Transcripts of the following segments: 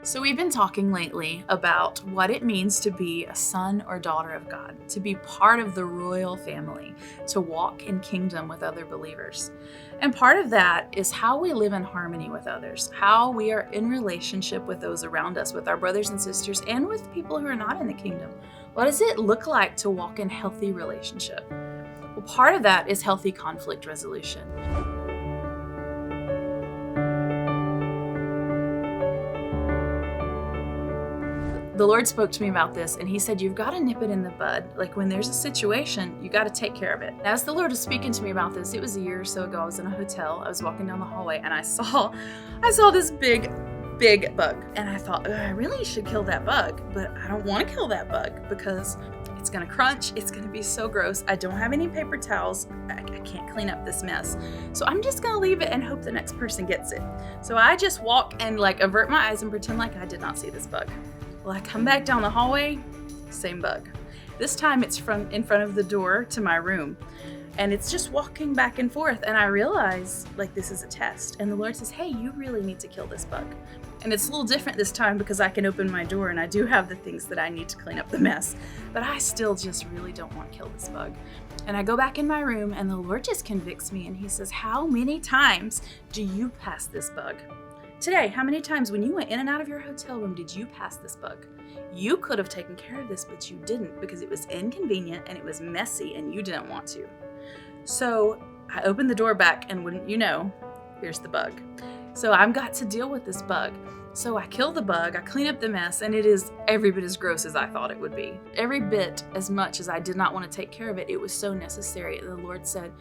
So we've been talking lately about what it means to be a son or daughter of God, to be part of the royal family, to walk in kingdom with other believers. And part of that is how we live in harmony with others, how we are in relationship with those around us, with our brothers and sisters, and with people who are not in the kingdom. What does it look like to walk in healthy relationship? Well, part of that is healthy conflict resolution. The Lord spoke to me about this, and He said, you've got to nip it in the bud. Like when there's a situation, you got to take care of it. As the Lord was speaking to me about this, it was a year or so ago. I was in a hotel. I was walking down the hallway, and I saw this big bug. And I thought, I really should kill that bug, but I don't want to kill that bug because it's going to crunch. It's going to be so gross. I don't have any paper towels. I can't clean up this mess. So I'm just going to leave it and hope the next person gets it. So I just walk and avert my eyes and pretend like I did not see this bug. Well, I come back down the hallway, same bug. This time it's in front of the door to my room. And it's just walking back and forth. And I realize this is a test. And the Lord says, hey, you really need to kill this bug. And it's a little different this time because I can open my door and I do have the things that I need to clean up the mess. But I still just really don't want to kill this bug. And I go back in my room and the Lord just convicts me. And He says, how many times do you pass this bug? Today, how many times when you went in and out of your hotel room did you pass this bug? You could have taken care of this, but you didn't because it was inconvenient and it was messy and you didn't want to. So I opened the door back and wouldn't you know, here's the bug. So I've got to deal with this bug. So I kill the bug, I clean up the mess, and it is every bit as gross as I thought it would be. Every bit as much as I did not want to take care of it, it was so necessary. The Lord said,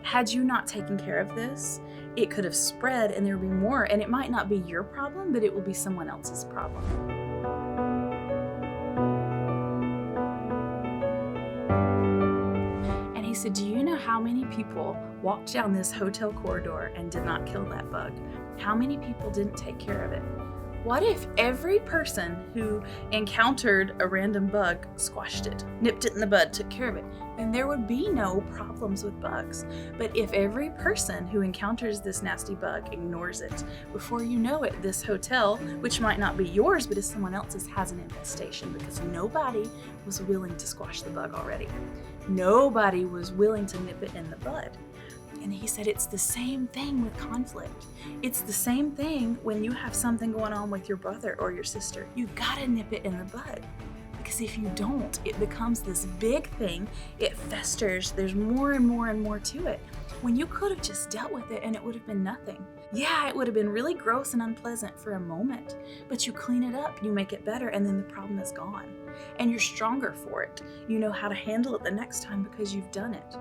had you not taken care of this, it could have spread and there would be more, and it might not be your problem, but it will be someone else's problem. And He said, do you know how many people walked down this hotel corridor and did not kill that bug? How many people didn't take care of it? What if every person who encountered a random bug squashed it, nipped it in the bud, took care of it? Then there would be no problems with bugs. But if every person who encounters this nasty bug ignores it, before you know it, this hotel, which might not be yours but is someone else's, has an infestation because nobody was willing to squash the bug already. Nobody was willing to nip it in the bud. And He said it's the same thing with conflict. It's the same thing when you have something going on with your brother or your sister. You gotta nip it in the bud. Because if you don't, it becomes this big thing. It festers. There's more and more and more to it. When you could have just dealt with it and it would have been nothing. Yeah, it would have been really gross and unpleasant for a moment. But you clean it up, you make it better, and then the problem is gone. And you're stronger for it. You know how to handle it the next time because you've done it.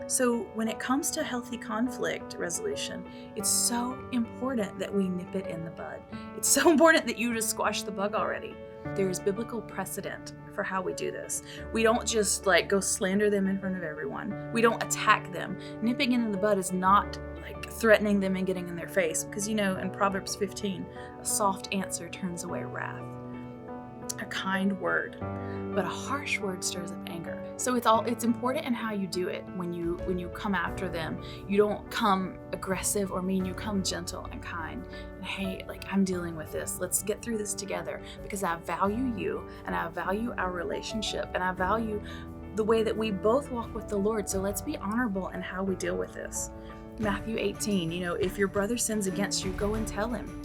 So when it comes to healthy conflict resolution, it's so important that we nip it in the bud. It's so important that you just squash the bug already. There's biblical precedent for how we do this. We don't just go slander them in front of everyone. We don't attack them. Nipping it in the bud is not threatening them and getting in their face because in Proverbs 15, a soft answer turns away wrath. A kind word, but a harsh word stirs up anger. So it's important in how you do it. When you come after them, you don't come aggressive or mean. You come gentle and kind. And hey, I'm dealing with this. Let's get through this together because I value you and I value our relationship and I value the way that we both walk with the Lord. So let's be honorable in how we deal with this. Matthew 18, if your brother sins against you, go and tell him.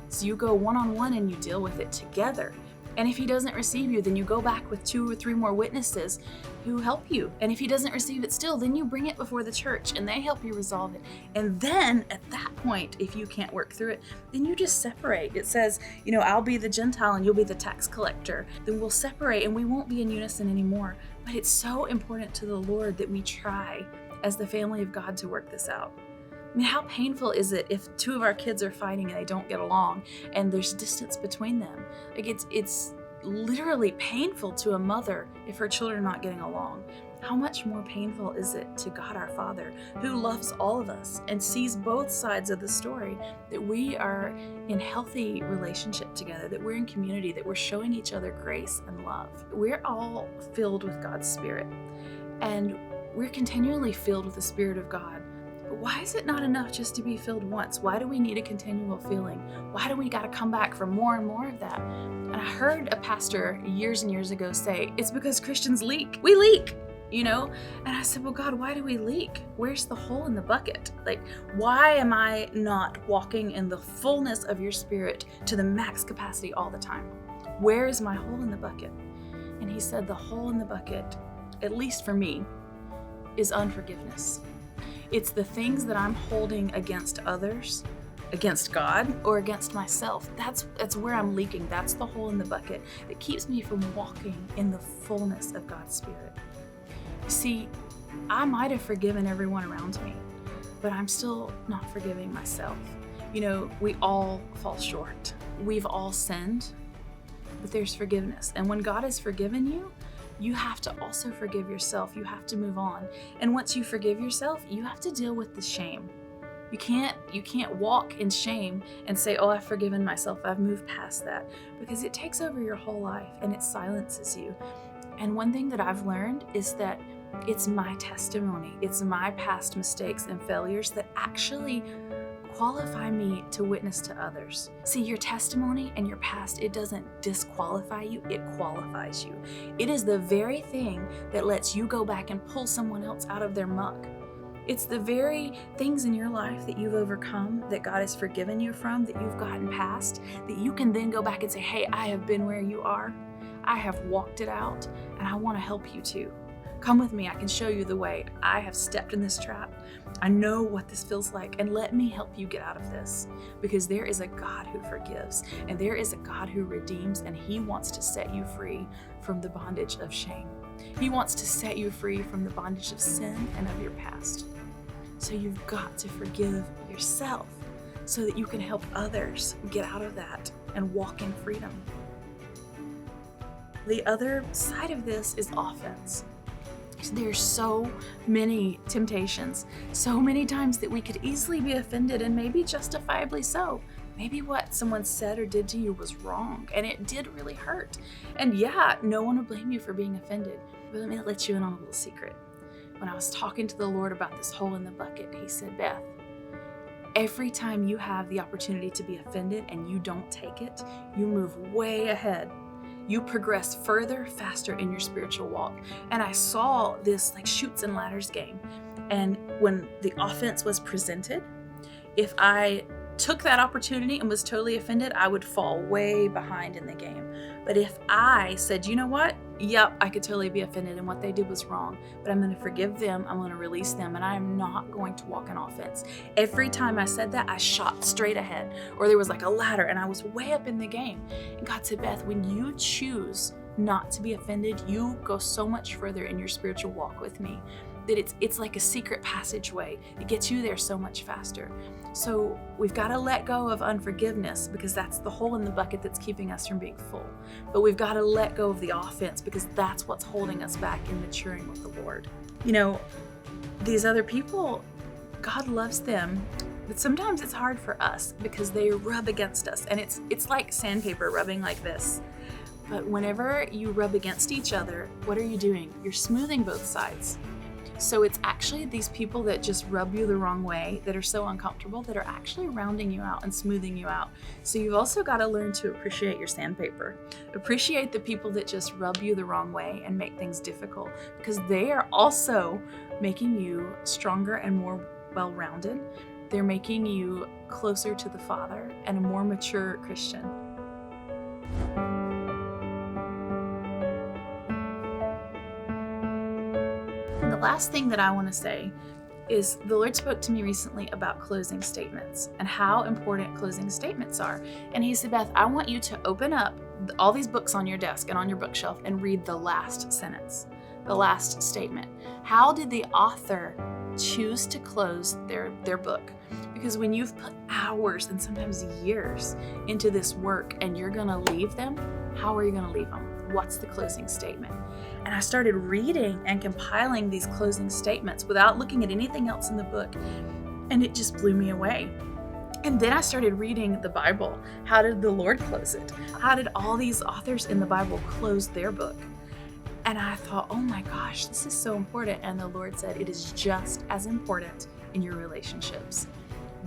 So you go one-on-one and you deal with it together. And if he doesn't receive you, then you go back with 2 or 3 more witnesses who help you. And if he doesn't receive it still, then you bring it before the church and they help you resolve it. And then at that point, if you can't work through it, then you just separate. It says, I'll be the Gentile and you'll be the tax collector. Then we'll separate and we won't be in unison anymore. But it's so important to the Lord that we try as the family of God to work this out. I mean, how painful is it if 2 of our kids are fighting and they don't get along and there's distance between them? It's literally painful to a mother if her children are not getting along. How much more painful is it to God our Father, who loves all of us and sees both sides of the story, that we are in healthy relationship together, that we're in community, that we're showing each other grace and love. We're all filled with God's Spirit, and we're continually filled with the Spirit of God. why is it not enough just to be filled once? Why do we need a continual filling? Why do we got to come back for more and more of that? And I heard a pastor years and years ago say, it's because Christians leak. We leak, And I said, well, God, why do we leak? Where's the hole in the bucket? Like, why am I not walking in the fullness of your Spirit to the max capacity all the time? Where is my hole in the bucket? And he said, the hole in the bucket, at least for me, is unforgiveness. It's the things that I'm holding against others, against God, or against myself. That's where I'm leaking. That's the hole in the bucket that keeps me from walking in the fullness of God's Spirit. See, I might have forgiven everyone around me, but I'm still not forgiving myself. We all fall short. We've all sinned, but there's forgiveness. And when God has forgiven you, you have to also forgive yourself. You have to move on. And once you forgive yourself, you have to deal with the shame. You can't walk in shame and say, oh, I've forgiven myself. I've moved past that, because it takes over your whole life and it silences you. And one thing that I've learned is that it's my testimony. It's my past mistakes and failures that actually qualify me to witness to others. See, your testimony and your past, it doesn't disqualify you, it qualifies you. It is the very thing that lets you go back and pull someone else out of their muck. It's the very things in your life that you've overcome, that God has forgiven you from, that you've gotten past, that you can then go back and say, hey, I have been where you are. I have walked it out, and I want to help you too. Come with me, I can show you the way. I have stepped in this trap. I know what this feels like, and let me help you get out of this. Because there is a God who forgives, and there is a God who redeems, and He wants to set you free from the bondage of shame. He wants to set you free from the bondage of sin and of your past. So you've got to forgive yourself so that you can help others get out of that and walk in freedom. The other side of this is offense. There's so many temptations, so many times that we could easily be offended, and maybe justifiably so. Maybe what someone said or did to you was wrong, and it did really hurt. And yeah, no one will blame you for being offended. But let me let you in on a little secret. When I was talking to the Lord about this hole in the bucket, He said, Beth, every time you have the opportunity to be offended and you don't take it, you move way ahead. You progress further, faster in your spiritual walk. And I saw this like chutes and ladders game. And when the offense was presented, if I took that opportunity and was totally offended, I would fall way behind in the game. But if I said, you know what? Yep, I could totally be offended and what they did was wrong, but I'm going to forgive them, I'm going to release them, and I am not going to walk in offense. Every time I said that, I shot straight ahead, or there was like a ladder and I was way up in the game. And God said, Beth, when you choose not to be offended, you go so much further in your spiritual walk with me that it's like a secret passageway. It gets you there so much faster. So we've got to let go of unforgiveness, because that's the hole in the bucket that's keeping us from being full. But we've got to let go of the offense, because that's what's holding us back in maturing with the Lord. These other people, God loves them, but sometimes it's hard for us because they rub against us, and it's like sandpaper rubbing like this. But whenever you rub against each other, what are you doing? You're smoothing both sides. So it's actually these people that just rub you the wrong way, that are so uncomfortable, that are actually rounding you out and smoothing you out. So you've also got to learn to appreciate your sandpaper. Appreciate the people that just rub you the wrong way and make things difficult, because they are also making you stronger and more well-rounded. They're making you closer to the Father and a more mature Christian. The last thing that I want to say is the Lord spoke to me recently about closing statements and how important closing statements are. And He said, Beth, I want you to open up all these books on your desk and on your bookshelf and read the last sentence, the last statement. How did the author choose to close their book? Because when you've put hours and sometimes years into this work and you're going to leave them, how are you going to leave them? What's the closing statement? And I started reading and compiling these closing statements without looking at anything else in the book. And it just blew me away. And then I started reading the Bible. How did the Lord close it? How did all these authors in the Bible close their book? And I thought, oh my gosh, this is so important. And the Lord said, it is just as important in your relationships.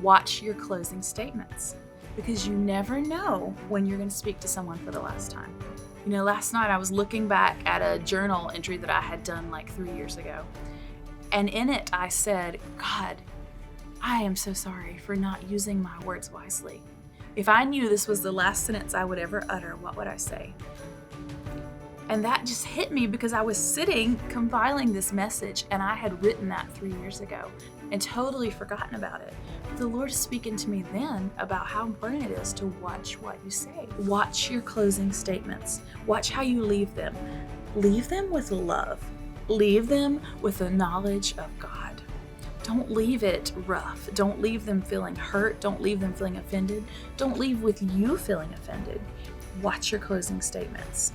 Watch your closing statements, because you never know when you're going to speak to someone for the last time. You know, last night I was looking back at a journal entry that I had done like 3 years ago. And in it I said, God, I am so sorry for not using my words wisely. If I knew this was the last sentence I would ever utter, what would I say? And that just hit me because I was sitting compiling this message and I had written that 3 years ago and totally forgotten about it. The Lord is speaking to me then about how important it is to watch what you say. Watch your closing statements. Watch how you leave them. Leave them with love. Leave them with the knowledge of God. Don't leave it rough. Don't leave them feeling hurt. Don't leave them feeling offended. Don't leave with you feeling offended. Watch your closing statements.